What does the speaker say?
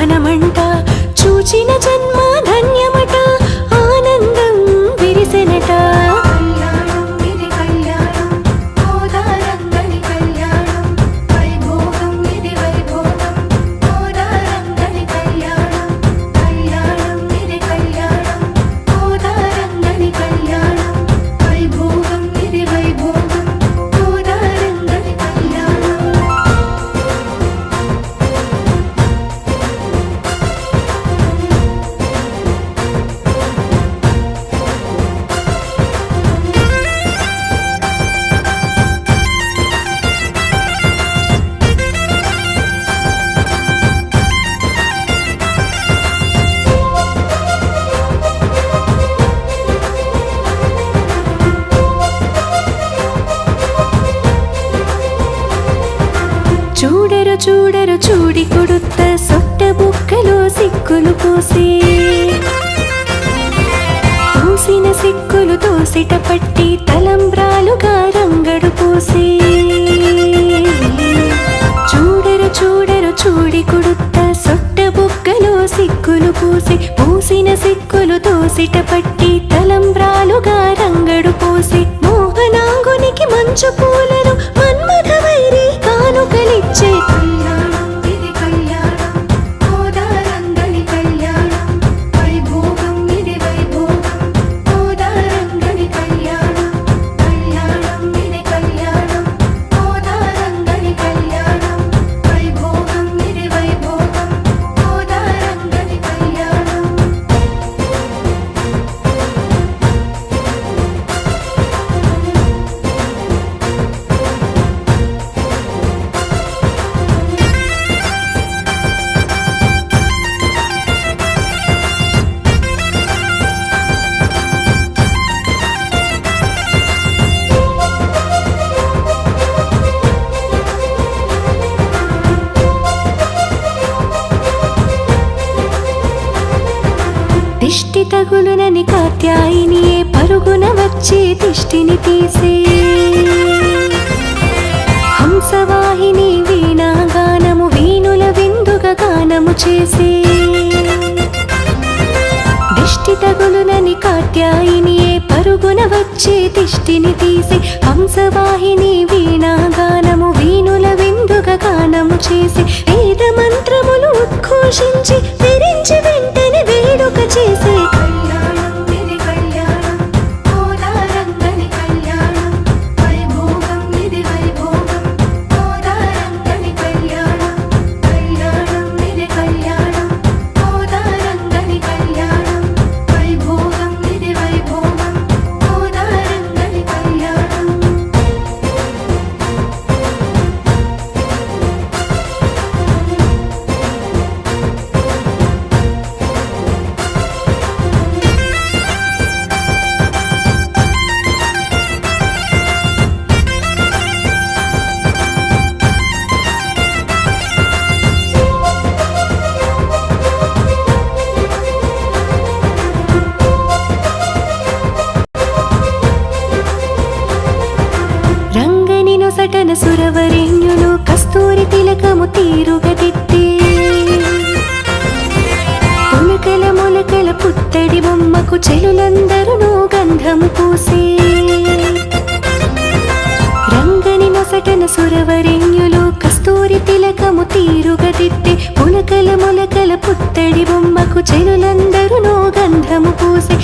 ఘనమంట చూచిన జన్మ ధన్యమట ఆనందం విరిసెనట చూడరు చూడరు చూడి కొడుత్త సొట్ట బుక్కలో సిక్కులు పోసి పూసిన సిక్కులు తోసిట పట్టి తలంబ్రాలుగా రంగడు పోసి చూడరు చూడరు చూడి కొడుత్త సొట్ట బుక్కలో సిక్కులు పోసి పూసిన సిక్కులు తోసిట పట్టి తలంబ్రాలుగా రంగడు పోసి మోహనాంగునికి మంచు పూలను మన్మథ వైరి కానుకలిచ్చే దిష్టి తగులునని కాత్యాయినియే పరుగున వచ్చి దిష్టిని తీసే హంసవాహిని వీణాగానము వీణుల విందుగా గానము చేసే దిష్టి తగులునని కాత్యాయినియే పరుగున వచ్చి దిష్టిని తీసే హంసవాహిని వీణాగానము వీణుల విందుగా గానము చేసే వేద మంత్రములు ఉద్ఘోషించి విరించి వెంటనే వేడుక చేసే సటన సురవరేణ్యులు కస్తూరి తిలకము తీరుగా దిద్దే పులకల మొలకల పుత్తడి బొమ్మకు చెలులందరూ గంధము పూసే రంగని నొసటన సురవరేణ్యులు కస్తూరి తిలకము తీరుగా దిద్దే పులకల మొలకల పుత్తడి బొమ్మకు చెలులందరూ గంధము పూసే